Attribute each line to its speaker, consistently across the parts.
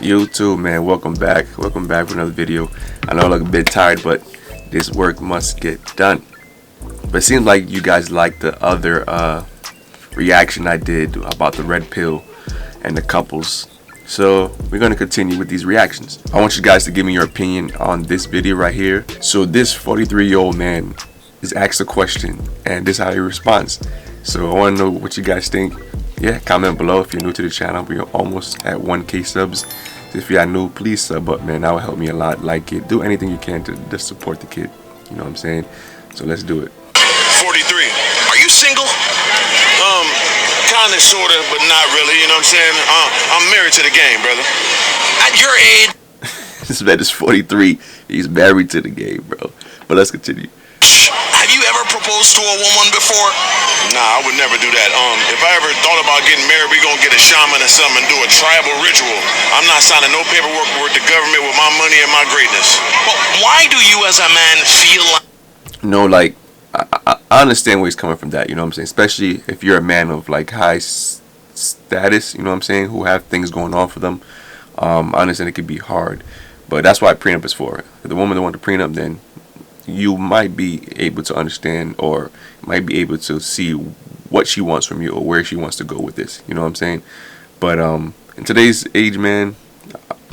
Speaker 1: YouTube, man, welcome back with another video. I know I look a bit tired, but this work must get done. But it seems like you guys like the other reaction I did about the red pill and the couples, so we're going to continue with these reactions. I want you guys to give me your opinion on this video right here. So this 43-year-old man is asked a question, and this is how he responds. So I want to know what you guys think. Yeah, comment below if you're new to the channel. We're almost at 1K subs. If you are new, please sub up, man. That will help me a lot. Like it, do anything you can to just support the kid. You know what I'm saying? So let's do it.
Speaker 2: 43. Are you single? Kinda, sorta, but not really. You know what I'm saying? I'm married to the game, brother. At your age.
Speaker 1: This man is 43. He's married to the game, bro. But let's continue.
Speaker 2: Have you ever proposed to a woman before? Nah, I would never do that. If I ever thought about getting married, we gonna get a shaman or something and do a tribal ritual. I'm not signing no paperwork with the government with my money and my greatness. But why do you as a man feel like...
Speaker 1: No, like, I understand where he's coming from that, you know what I'm saying? Especially if you're a man of, like, high status, you know what I'm saying? Who have things going on for them. I understand it could be hard. But that's why prenup is for. If the woman don't want the prenup, then you might be able to understand or might be able to see what she wants from you or where she wants to go with this, you know what I'm saying? But in today's age, man,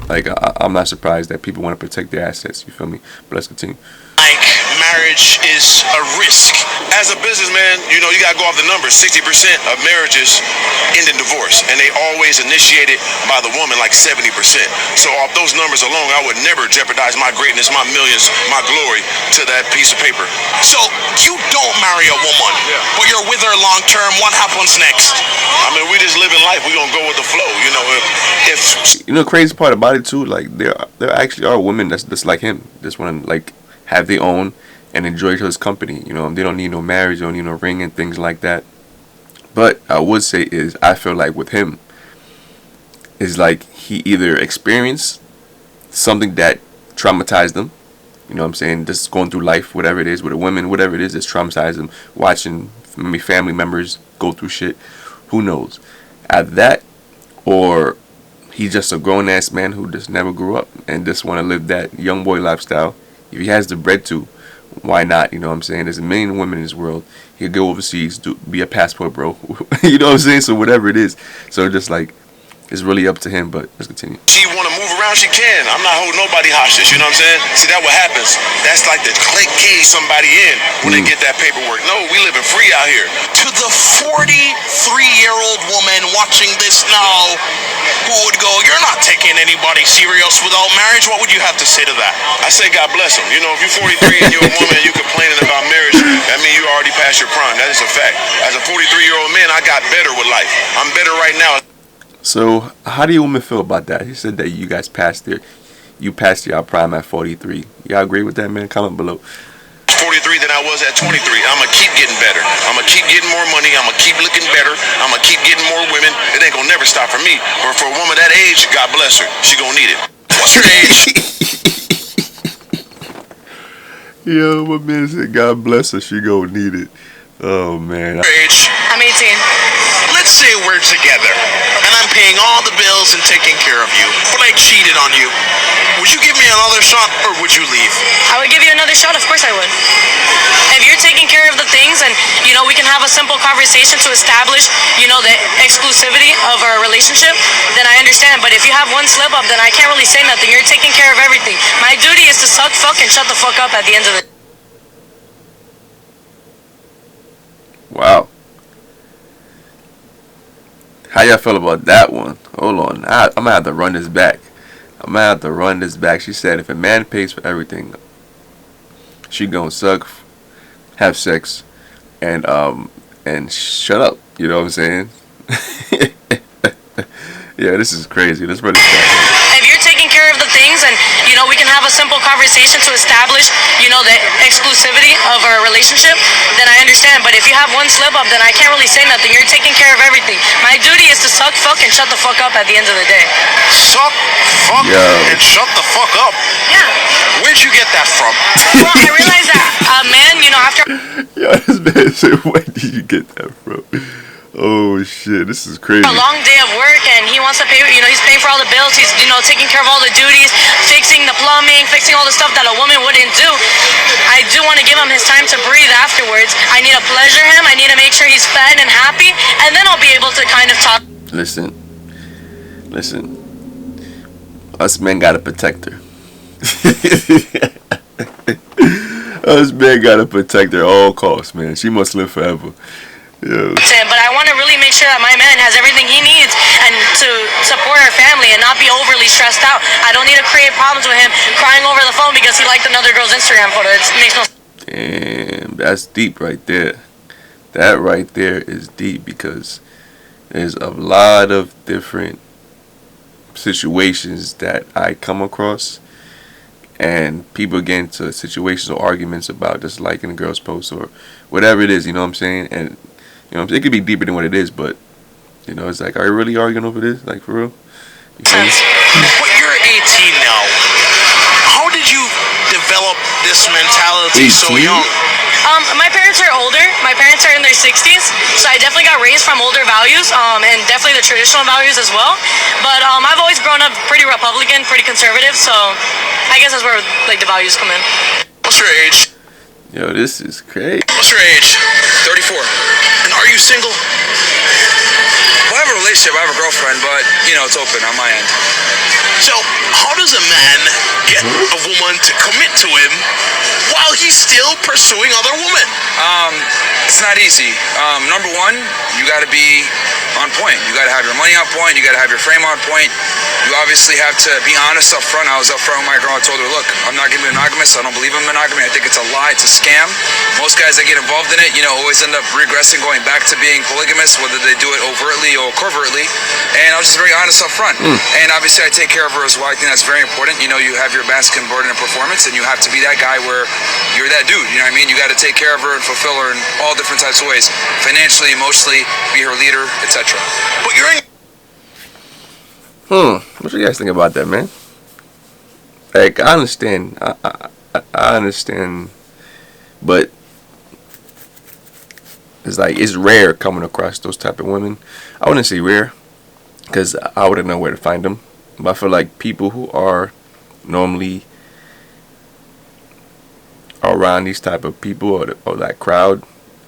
Speaker 1: like I'm not surprised that people want to protect their assets, you feel me? But let's continue.
Speaker 2: Like marriage is a risk. As a businessman, you know, you gotta go off the numbers. 60% of marriages end in divorce, and they always initiated by the woman, like 70%. So off those numbers alone, I would never jeopardize my greatness, my millions, my glory to that piece of paper. So you don't marry a woman, but you're with her long term. What happens next? I mean, we just living life. We gonna go with the flow. You know, if
Speaker 1: you know, the crazy part about it too, like there actually are women that's just like him, just want to like have their own and enjoy each other's company. You know, they don't need no marriage, they don't need no ring and things like that. But I would say is I feel like with him is like he either experienced something that traumatized him, you know what I'm saying, just going through life, whatever it is, with a woman, whatever it is that's traumatized him, watching maybe family members go through shit, who knows. Either that, or he's just a grown ass man who just never grew up and just want to live that young boy lifestyle. If he has the bread to, why not? You know what I'm saying? There's a million women in this world. He'll go overseas, be a passport bro. You know what I'm saying? So whatever it is. So just like, it's really up to him, but let's continue.
Speaker 2: She want to move around, she can. I'm not holding nobody hostage, you know what I'm saying? See, that what happens. That's like the click key somebody in when they get that paperwork. No, we living free out here. To the 43-year-old woman watching this now, who would go, you're not taking anybody serious without marriage, what would you have to say to that? I say God bless him. You know, if you're 43 and you're a woman and you're complaining about marriage, that means you already passed your prime. That is a fact. As a 43-year-old man, I got better with life. I'm better right now.
Speaker 1: So how do you women feel about that? He said that you guys passed your prime at 43. Y'all agree with that, man? Comment below.
Speaker 2: 43 than I was at 23. I'm gonna keep getting better. I'm gonna keep getting more money. I'm gonna keep looking better. I'm gonna keep getting more women. It ain't gonna never stop for me. But for a woman that age, God bless her. She gonna need it. What's your age?
Speaker 1: Yo, my man said God bless her. She gonna need it. Oh man.
Speaker 2: Age?
Speaker 3: I'm 18.
Speaker 2: Let's say we're together, and I'm paying all the bills and taking care of you, but I cheated on you. Would you give me another shot, or would you leave?
Speaker 3: I would give you another shot, of course I would. If you're taking care of the things and, you know, we can have a simple conversation to establish, you know, the exclusivity of our relationship, then I understand. But if you have one slip up, then I can't really say nothing. You're taking care of everything. My duty is to suck, fuck, and shut the fuck up at the end of the day.
Speaker 1: Wow. How y'all feel about that one? Hold on. I'm gonna have to run this back. She said if a man pays for everything, she gonna suck, have sex, and shut up. You know what I'm saying? Yeah, this is crazy. Let's run this back.
Speaker 3: If you're taking care of the things and, you know, we can have a simple conversation to establish, you know, the exclusivity of our relationship, then I understand. But if you have one slip up, then I can't really say nothing. You're taking care of everything. My duty is to suck, fuck, and shut the fuck up at the end of the day.
Speaker 2: Suck, fuck, and shut the fuck up?
Speaker 3: Yeah.
Speaker 2: Where'd you get that from?
Speaker 3: Well, I realize that a man, you know, after...
Speaker 1: Yo, this man said, where did you get that from? Oh shit, this is crazy.
Speaker 3: A long day of work, and he wants to pay. He's paying for all the bills. He's taking care of all the duties, fixing the plumbing, fixing all the stuff that a woman wouldn't do. I do want to give him his time to breathe afterwards. I need to pleasure him. I need to make sure he's fed and happy, and then I'll be able to kind of talk.
Speaker 1: Listen. Us men gotta protect her. Us men gotta protect her at all costs, man. She must live forever. Yeah.
Speaker 3: But I want to really make sure that my man has everything he needs and to support our family and not be overly stressed out. I don't need to create problems with him crying over the phone because he liked another girl's Instagram photo. It makes no sense.
Speaker 1: Damn, that's deep right there. That right there is deep because there's a lot of different situations that I come across, and people get into situations or arguments about just liking a girl's post or whatever it is, you know what I'm saying? And it could be deeper than what it is, but it's like, are you really arguing over this? Like, for real?
Speaker 2: But you're 18 now. How did you develop this mentality so
Speaker 1: 18?
Speaker 2: young?
Speaker 3: My parents are older. My parents are in their 60s, so I definitely got raised from older values, and definitely the traditional values as well. But I've always grown up pretty Republican, pretty conservative, so I guess that's where the values come in.
Speaker 2: What's your age?
Speaker 1: Yo, this is crazy.
Speaker 2: What's your age? 34. And are you single?
Speaker 4: Well, I have a relationship, I have a girlfriend, but, it's open on my end.
Speaker 2: So, how does a man get a woman to commit to him while he's still pursuing other women?
Speaker 4: It's not easy. Number one, you got to be on point. You got to have your money on point. You got to have your frame on point. You obviously have to be honest up front. I was up front with my girl. I told her, look, I'm not going to be monogamous. I don't believe in monogamy. I think it's a lie. It's a scam. Most guys that get involved in it, always end up regressing, going back to being polygamous, whether they do it overtly or covertly. And I was just very honest up front. And obviously I take care of her as well. I think that's very important. You have your masculine burden of performance, and you have to be that guy where you're that dude. You know what I mean? You got to take care of her and fulfill her in all different types of ways. Financially, emotionally, be her leader, etc.
Speaker 2: But you're in.
Speaker 1: What you guys think about that, man? Like, I understand. I understand, but it's rare coming across those type of women. I wouldn't say rare, because I wouldn't know where to find them. But I feel like people who are normally around these type of people or that crowd,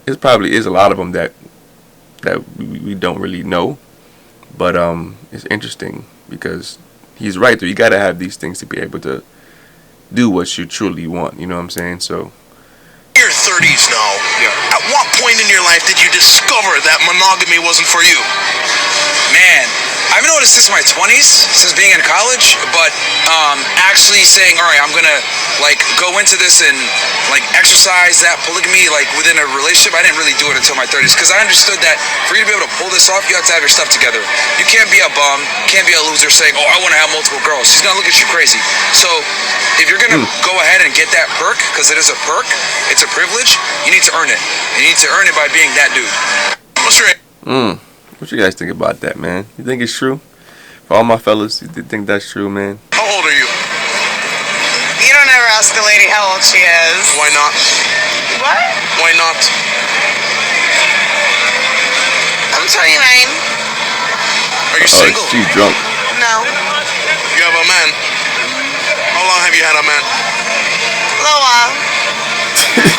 Speaker 1: it probably is a lot of them that we don't really know. But it's interesting because he's right though. You gotta have these things to be able to do what you truly want. You know what I'm saying? So.
Speaker 2: Your 30s now. Yeah. At what point in your life did you discover that monogamy wasn't for you?
Speaker 4: Man, I've noticed since my 20s, since being in college, but actually saying, all right, I'm gonna go into this and exercise that polygamy within a relationship, I didn't really do it until my 30s, because I understood that for you to be able to pull this off, you have to have your stuff together. You can't be a bum, can't be a loser saying, oh, I want to have multiple girls. She's gonna look at you crazy. So if you're gonna go ahead and get that perk, because it is a perk, it's a privilege, you need to earn it. You need to earn it by being that dude.
Speaker 2: What's your
Speaker 1: What you guys think about that, man? You think it's true? For all my fellas, you think that's true, man?
Speaker 2: How old are you?
Speaker 5: You don't ever ask a lady how old she is.
Speaker 2: Why not?
Speaker 5: What?
Speaker 2: Why not?
Speaker 5: I'm 29.
Speaker 2: Are you single?
Speaker 1: She's drunk.
Speaker 5: No.
Speaker 2: You have a man? How long have you had a man?
Speaker 5: A little while.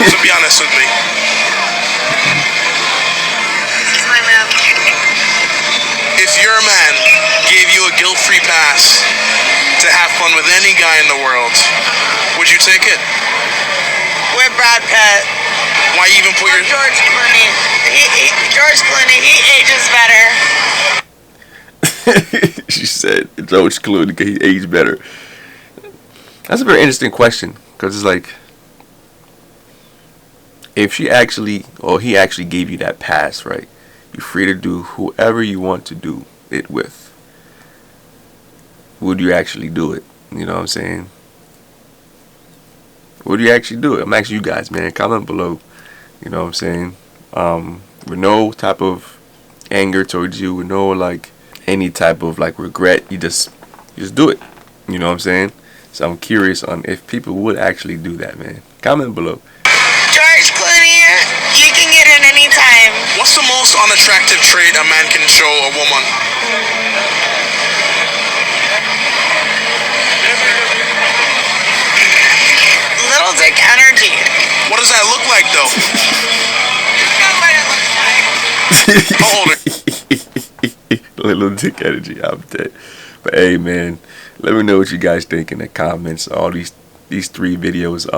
Speaker 2: So be honest with me.
Speaker 5: He's my man.
Speaker 2: If your man gave you a guilt-free pass to have fun with any guy in the world, would you take it?
Speaker 5: With Brad Pitt.
Speaker 2: Why even put
Speaker 5: Or
Speaker 2: your...
Speaker 5: George Clooney. George Clooney, he ages better.
Speaker 1: She said George Clooney because he aged better. That's a very interesting question, because it's like, if she actually, or he actually gave you that pass, right? You're free to do whoever you want to do it with. Would you actually do it? You know what I'm saying? Would you actually do it? I'm asking you guys, man. Comment below. You know what I'm saying? With no type of anger towards you, with no any type of regret. You just do it. You know what I'm saying? So I'm curious on if people would actually do that, man. Comment below.
Speaker 5: George Clooney, you can get it anytime.
Speaker 2: What's the most unattractive trait a man can show a woman?
Speaker 5: Little dick energy.
Speaker 2: What does that look like, though? How old are you?
Speaker 1: Little dick energy. I'm dead. But hey, man, let me know what you guys think in the comments. All these 3 videos.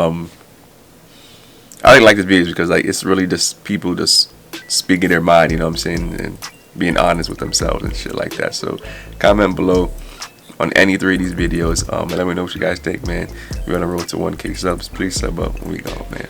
Speaker 1: I like this videos because like it's really just people just speaking their mind. You know what I'm saying, and being honest with themselves and shit like that. So comment below on any 3 of these videos. And let me know what you guys think, man. We're on the road to 1K subs. Please sub up. We go, man.